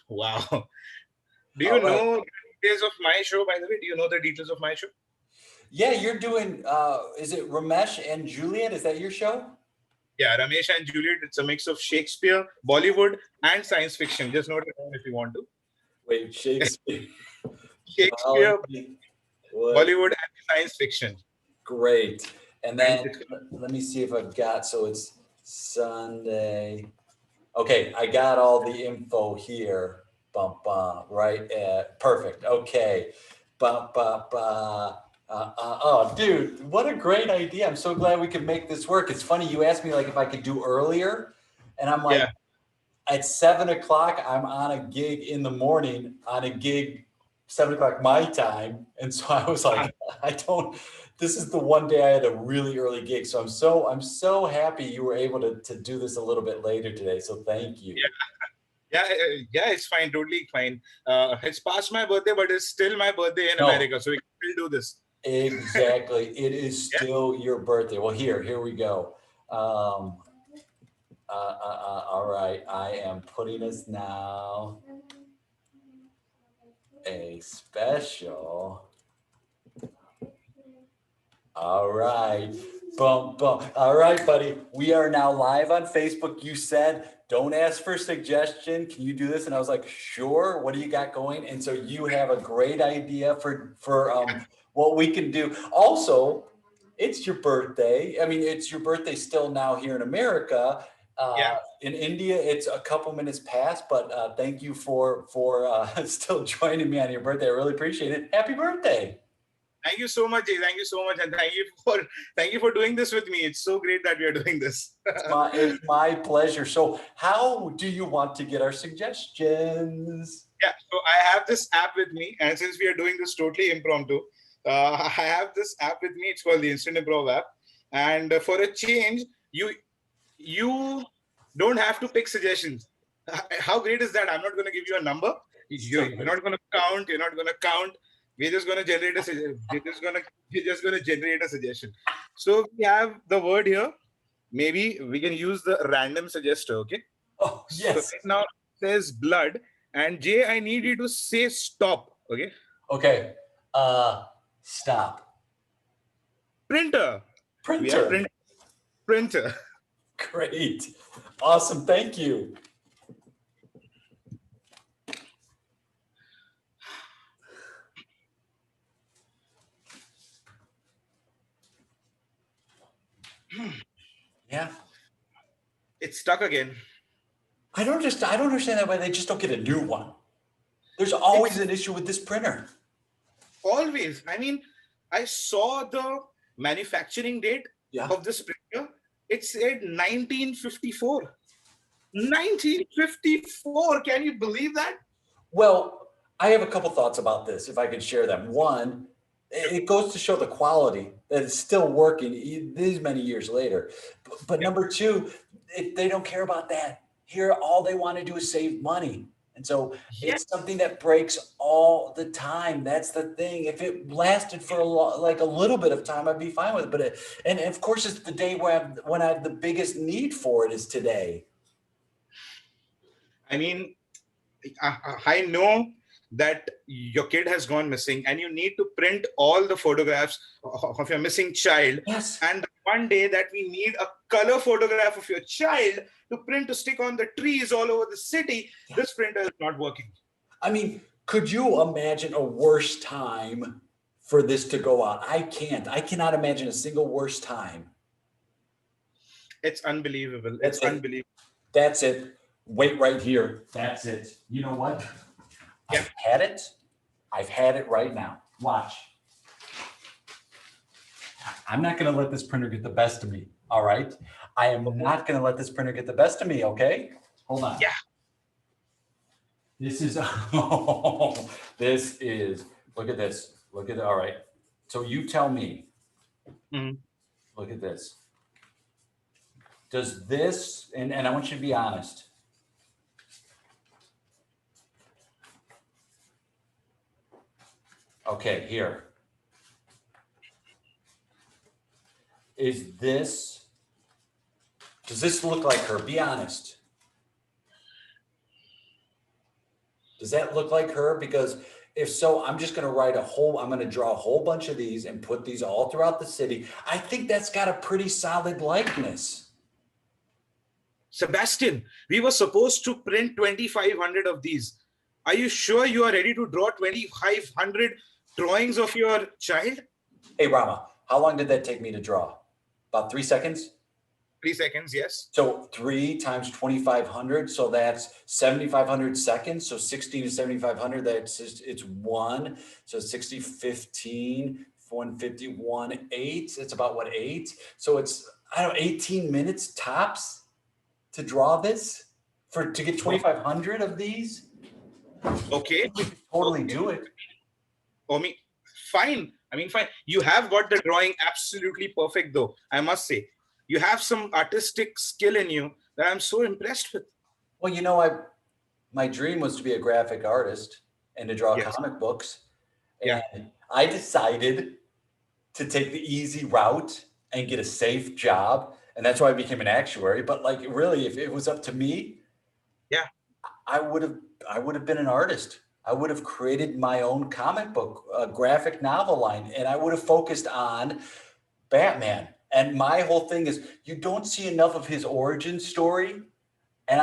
Wow. Do you All right. know the details of my show, by the way? Do you know the details of my show? Yeah, you're doing, is it Ramesh and Juliet? Is that your show? Yeah, Ramesh and Juliet. It's a mix of Shakespeare, Bollywood, and science fiction. Just note it down if you want to. Wait, Shakespeare. Shakespeare, Bollywood. What? Bollywood, and science fiction. Great. And And then let me see if I've got, so it's Sunday. Okay, I got all the info here. Bum, bum, right? Perfect. Okay. Bum, bum, bum. Oh, dude, what a great idea. I'm so glad we could make this work. It's funny, you asked me like if I could do earlier, and I'm like, yeah, at 7 o'clock, I'm on a gig in the morning, on a gig 7 o'clock my time. And so I was like, I don't, this is the one day I had a really early gig. So I'm so happy you were able to do this a little bit later today. So thank you. yeah. It's fine, totally fine. It's past my birthday, but it's still my birthday in No, America, so we can still do this. exactly. It is Yeah. still your birthday. Well, here we go. Um, all right. I am putting us now a special. All right. Bum, bum. All right, buddy. We are now live on Facebook. You said, don't ask for suggestion. Can you do this? And I was like, sure. What do you got going? And so you have a great idea for what we can do. Also, it's your birthday. I mean, it's your birthday still now here in America. Yeah. In India, it's a couple minutes past, but thank you for still joining me on your birthday. I really appreciate it. Happy birthday. Thank you so much, Jay. Thank you so much, and thank you for doing this with me. It's so great that we are doing this. It's my pleasure. So, how do you want to get our suggestions? Yeah, so I have this app with me, and since we are doing this totally impromptu, I have this app with me. It's called the Instant Improv app, and for a change, you don't have to pick suggestions. How great is that? I'm not going to give you a number. So You're not going to count. You're not going to count. We're just going to generate a suggestion. We're just going to generate a suggestion. So we have the word here. Maybe we can use the random suggester. Okay. oh, So yes. right now it says blood, and Jay, I need you to say stop. Okay. Okay. Stop. Printer. We have Printer. printer. Great. Awesome. Thank you. Yeah. It's stuck again. I don't understand that why they just don't get a new one. There's It's always an issue with this printer. always. I mean, I saw the manufacturing date Yeah. of this printer. It said 1954. 1954. Can you believe that? Well, I have a couple thoughts about this, if I could share them. One, it goes to show the quality that it's still working these many years later. But Yeah. number two, they don't care about that. Here, all they want to do is save money. And so Yeah. it's something that breaks all the time. That's the thing. If it lasted for like a little bit of time, I'd be fine with it. And of course, it's the day when I have the biggest need for it is today. I mean, I know that your kid has gone missing and you need to print all the photographs of your missing child. Yes. And one day that we need a color photograph of your child to print to stick on the trees all over the city, this printer is not working. I mean, could you imagine a worse time for this to go out? I can't. I cannot imagine a single worse time. It's unbelievable. It's That's it. unbelievable. That's it. Wait right here. That's it. You know what? Yeah. I've had it. I've had it right now. Watch. I'm not going to let this printer get the best of me. All right. I am not going to let this printer get the best of me. Okay. Hold on. Yeah. This is, this is, look at this. Look at it. All right. So you tell me, Mhm. look at this. Does this, and I want you to be honest. Okay, here. Does this look like her? Be honest. Does that look like her? Because if so, I'm just going to I'm going to draw a whole bunch of these and put these all throughout the city. I think that's got a pretty solid likeness. Sebastian, we were supposed to print 2,500 of these. Are you sure you are ready to draw 2,500 drawings of your child? Hey, Rama, how long did that take me to draw? About 3 seconds? 3 seconds, yes. So 3 times 2,500, so that's 7,500 seconds. So 16 to 7,500, it's 1. So 60, 15, 150, 8. It's about what, 8? So it's, I don't know, 18 minutes tops to draw this to get 2,500 of these. Okay. We could totally do it. Fine. I mean, fine. You have got the drawing absolutely perfect, though, I must say. You have some artistic skill in you that I'm so impressed with. Well, you know, my dream was to be a graphic artist and to draw comic books. And I decided to take the easy route and get a safe job. And that's why I became an actuary. But like, really, if it was up to me, I would have been an artist. I would have created my own comic book, graphic novel line, and I would have focused on Batman. And my whole thing is, you don't see enough of his origin story. And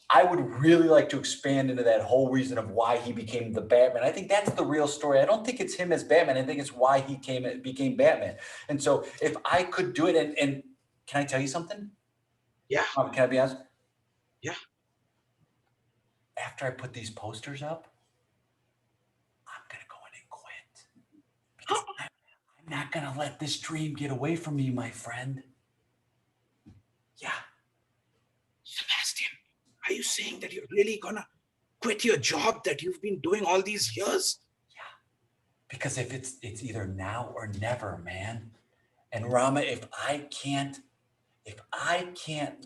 I would really like to expand into that whole reason of why he became the Batman. I think that's the real story. I don't think it's him as Batman. I think it's why he became Batman. And so if I could do it, and can I tell you something? Yeah. Can I be honest? Yeah. After I put these posters up, I'm going to go in and quit. Because I'm not going to let this dream get away from me, my friend. Yeah. Sebastian, are you saying that you're really going to quit your job that you've been doing all these years? Yeah. Because if it's either now or never, man. And Rama, if I can't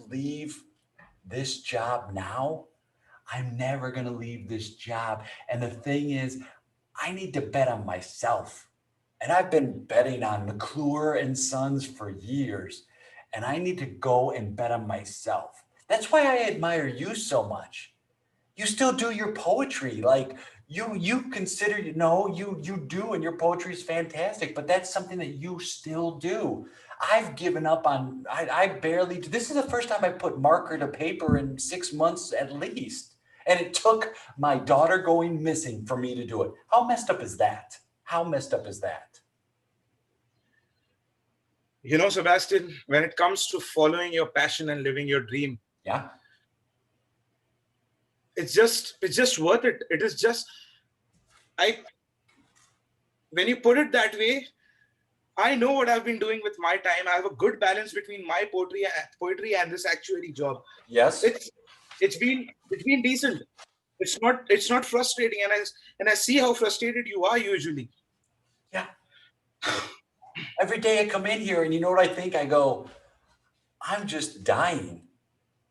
leave this job now, I'm never going to leave this job. And the thing is, I need to bet on myself. And I've been betting on McClure and Sons for years. And I need to go and bet on myself. That's why I admire you so much. You still do your poetry. Like you consider, you do, and your poetry is fantastic, but that's something that you still do. I've given up on, I barely do. This is the first time I put marker to paper in 6 months at least. And it took my daughter going missing for me to do it. How messed up is that? How messed up is that? You know, Sebastian, when it comes to following your passion and living your dream, it's just worth it. It is just, when you put it that way, I know what I've been doing with my time. I have a good balance between my poetry and this actuary job. Yes. It's been decent. It's not frustrating, and I see how frustrated you are usually. Yeah. Every day I come in here and you know what I think? I go, I'm just dying.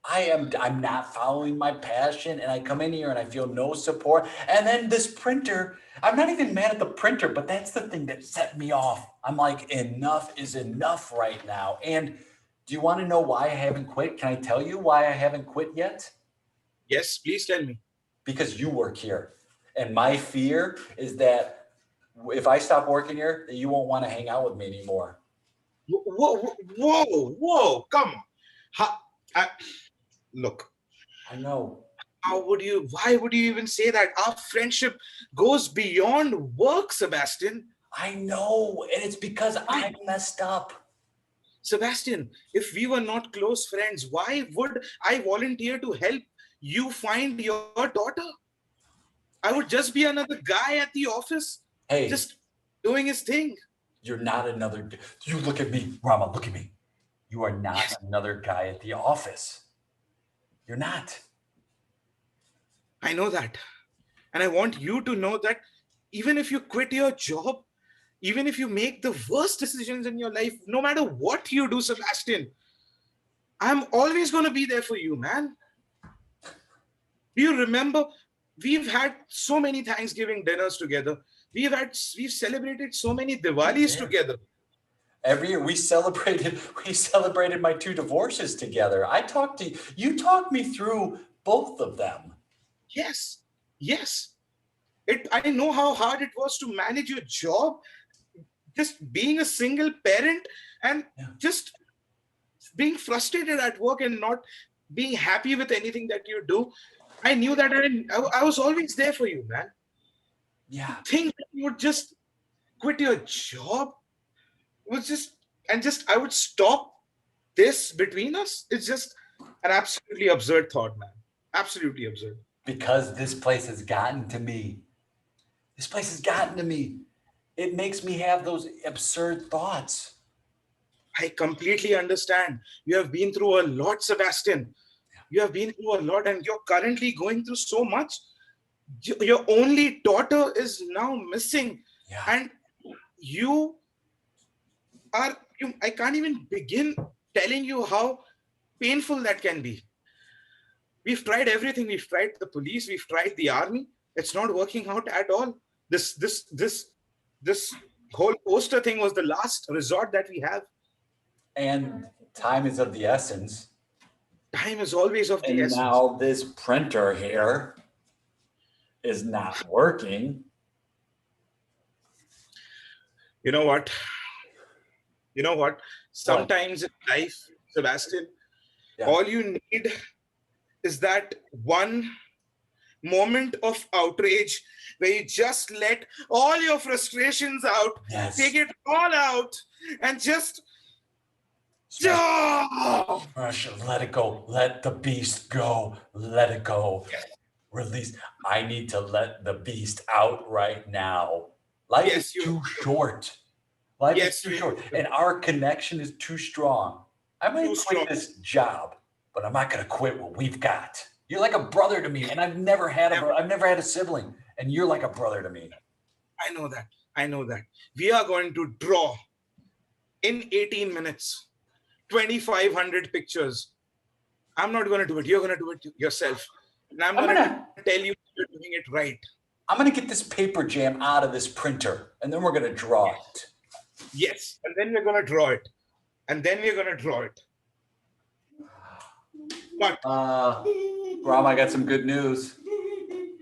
I'm not following my passion, and I come in here and I feel no support. And then this printer, I'm not even mad at the printer, but that's the thing that set me off. I'm like, enough is enough right now. And do you want to know why I haven't quit? Can I tell you why I haven't quit yet? Yes, please tell me. Because you work here. And my fear is that if I stop working here, you won't want to hang out with me anymore. Whoa, come on. Look. I know. Why would you even say that? Our friendship goes beyond work, Sebastian. I know, and it's because I messed up. Sebastian, if we were not close friends, why would I volunteer to help you find your daughter? I would just be another guy at the office, just doing his thing. You're not another. You look at me, Rama, look at me. You are not another guy at the office. You're not. I know that. And I want you to know that even if you quit your job, even if you make the worst decisions in your life, no matter what you do, Sebastian, I'm always going to be there for you, man. Do you remember? We've had so many Thanksgiving dinners together. We've celebrated so many Diwalis together. Every year we celebrated my 2 divorces together. You talked me through both of them. Yes. yes, I know how hard it was to manage your job, just being a single parent, and just being frustrated at work and not being happy with anything that you do. I knew that I was always there for you, man. Yeah. Think that you would just quit your job was just, and just I would stop this between us. It's just an absolutely absurd thought, man. Absolutely absurd. Because this place has gotten to me. This place has gotten to me. It makes me have those absurd thoughts. I completely understand. You have been through a lot, Sebastian. You have been through a lot, and you're currently going through so much. Your only daughter is now missing, Yeah. and you are. I can't even begin telling you how painful that can be. We've tried everything. We've tried the police. We've tried the army. It's not working out at all. This whole poster thing was the last resort that we have. And time is of the essence. Time is always of the And essence. now this printer here is not working. You know what? Sometimes in life, Sebastian, all you need is that one moment of outrage where you just let all your frustrations out, take it all out, and just let it go. Let the beast go. Let it go. Release. I need to let the beast out right now. Life is too short. Life is too short. And our connection is too strong. I might quit this job, but I'm not going to quit what we've got. You're like a brother to me, and I've never had a sibling, and you're like a brother to me. I know that. We are going to draw in 18 minutes, 2,500 pictures. I'm not going to do it. You're going to do it yourself. And I'm going to tell you you're doing it right. I'm going to get this paper jam out of this printer, and then we're going to draw it. Yes, and then we're going to draw it. But Ram, I got some good news.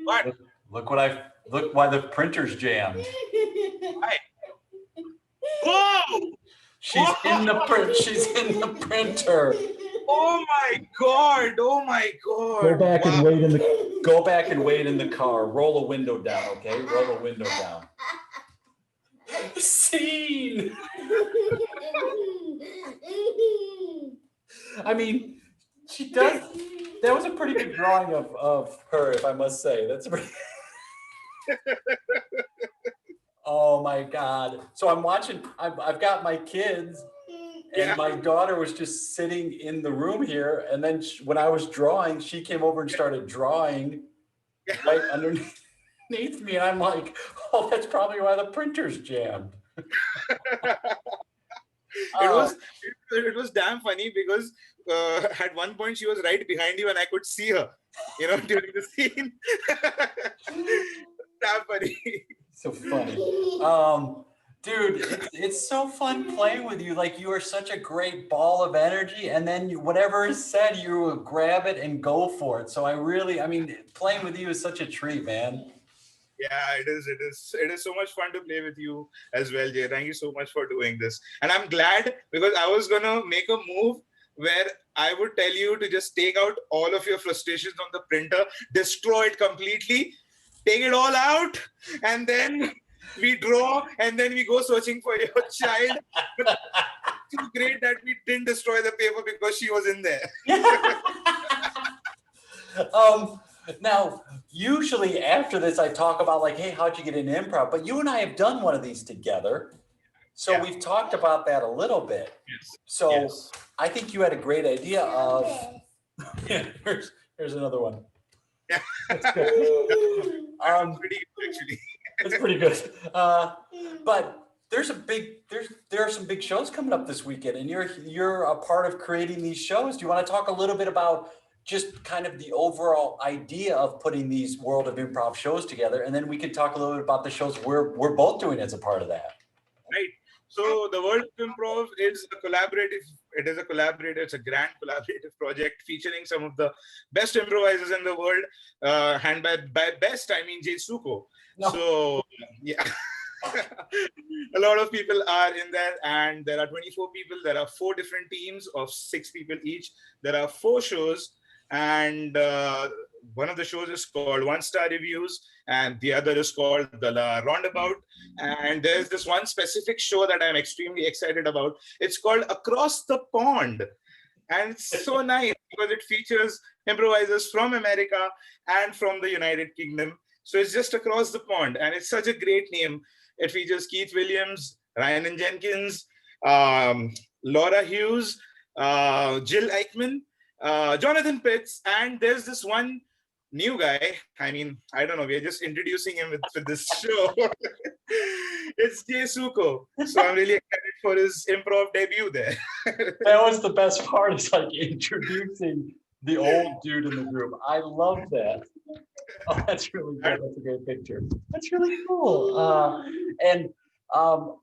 What? Look why the printer's jammed. Why? Whoa! She's in the printer. Oh my god! Go back and wait in the car. Roll a window down, okay? Roll a window down. Scene. I mean, she does. That was a pretty good drawing of her, if I must say. That's pretty. Oh my God. So I'm watching, I've got my kids, and my daughter was just sitting in the room here. And then when I was drawing, she came over and started drawing right underneath me. And I'm like, oh, that's probably why the printer's jammed. It was damn funny because at one point she was right behind you and I could see her, during the scene. Damn funny. So funny. Dude, it's so fun playing with you. Like, you are such a great ball of energy, and then whatever is said, you will grab it and go for it. So playing with you is such a treat, man. Yeah, it is. It is so much fun to play with you as well, Jay. Thank you so much for doing this. And I'm glad, because I was going to make a move where I would tell you to just take out all of your frustrations on the printer, destroy it completely, take it all out, and then we draw, and then we go searching for your child. But it's great that we didn't destroy the paper because she was in there. Now, usually after this, I talk about like, hey, how'd you get into improv? But you and I have done one of these together. So we've talked about that a little bit. Yes. So yes. I think you had a great idea of, here's another one. Yeah. That's good. Pretty good, actually. It's pretty good. But there are some big shows coming up this weekend, and you're a part of creating these shows. Do you want to talk a little bit about just kind of the overall idea of putting these World of Improv shows together, and then we can talk a little bit about the shows we're both doing as a part of that. Right. So the World of Improv is a collaborative It is a collaborative, it's a grand collaborative project featuring some of the best improvisers in the world. And by best, I mean Jay Suko. No. So, yeah. A lot of people are in there, and there are 24 people. There are 4 different teams of 6 people each. There are 4 shows, and one of the shows is called One Star Reviews, and the other is called The Roundabout. And there's this one specific show that I'm extremely excited about. It's called Across the Pond. And it's so nice because it features improvisers from America and from the United Kingdom. So it's just across the pond, and it's such a great name. It features Keith Williams, Ryan and Jenkins, Laura Hughes, Jill Eichmann, Jonathan Pitts, and there's this one new guy. I mean, I don't know. We're just introducing him with this show. It's Jay Suko. So I'm really excited for his improv debut there. That was the best part, is like introducing the old dude in the group. I love that. Oh, that's really good. That's a great picture. That's really cool. And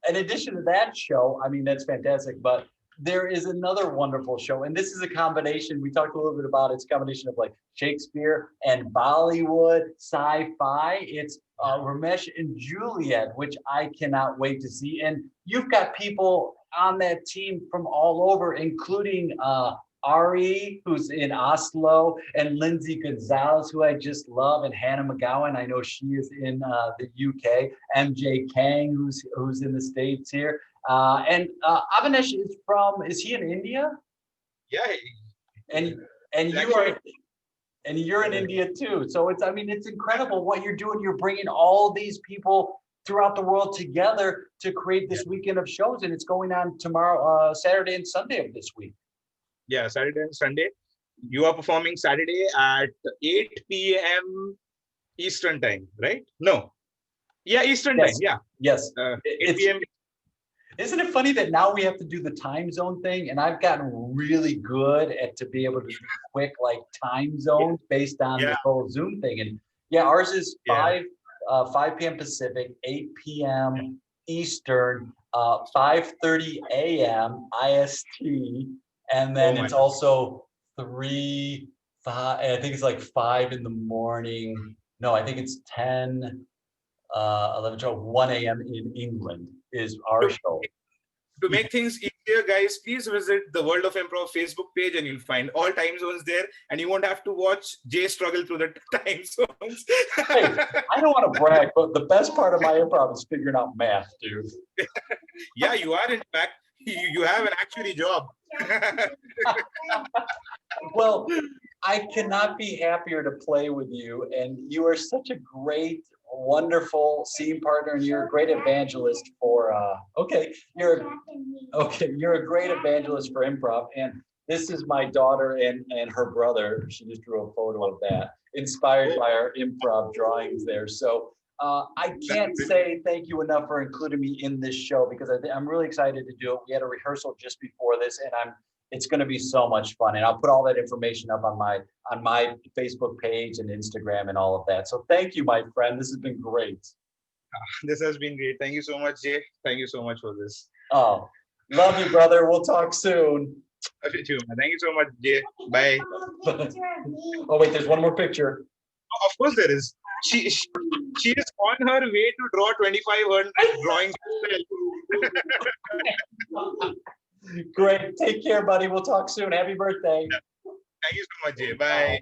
in addition to that show, I mean, that's fantastic, but there is another wonderful show, and this is a combination, we talked a little bit about, it's a combination of like Shakespeare and Bollywood sci-fi. It's Ramesh and Juliet, which I cannot wait to see. And you've got people on that team from all over, including Ari, who's in Oslo, and Lindsay Gonzalez, who I just love, and Hannah McGowan. I know she is in the UK. MJ Kang, who's in the States here. And Avinash is he in India? Yeah. And you're in India too. So it's incredible what you're doing. You're bringing all these people throughout the world together to create this weekend of shows, and it's going on tomorrow, Saturday and Sunday of this week. Yeah, Saturday and Sunday. You are performing Saturday at 8 p.m. Eastern time, right? No. Yeah, Eastern time. Yeah. Yes. 8 p.m. Isn't it funny that now we have to do the time zone thing? And I've gotten really good at to be able to do quick like time zones based on the whole Zoom thing. And yeah, ours is 5 p.m. Pacific, 8 p.m. Eastern, 5:30 a.m. IST. And then it's also 3, 5, I think it's like 5 in the morning. No, I think it's 10, 11, 12, 1 a.m. in England is our show. To make things easier, guys, please visit the World of Improv Facebook page, and you'll find all time zones there, and you won't have to watch Jay struggle through the time zones. Hey, I don't want to brag, but the best part of my improv is figuring out math, dude. Yeah, you are, in fact. You have an actually job. Well, I cannot be happier to play with you, and you are such a great, wonderful scene partner, and you're a great evangelist for you're a great evangelist for improv. And this is my daughter and her brother. She just drew a photo of that, inspired by our improv drawings there. So I can't say thank you enough for including me in this show, because I'm really excited to do it. We had a rehearsal just before this, and it's going to be so much fun. And I'll put all that information up on my Facebook page and Instagram and all of that. So thank you, my friend. This has been great. This has been great. Thank you so much, Jay. Thank you so much for this. Oh, love you, brother. We'll talk soon. Love you too, man. Thank you so much, Jay. Bye. Oh, wait, there's one more picture. Of course there is. She is on her way to draw 2,500 drawings. Great. Take care, buddy. We'll talk soon. Happy birthday. Thank you so much, Jay. Bye.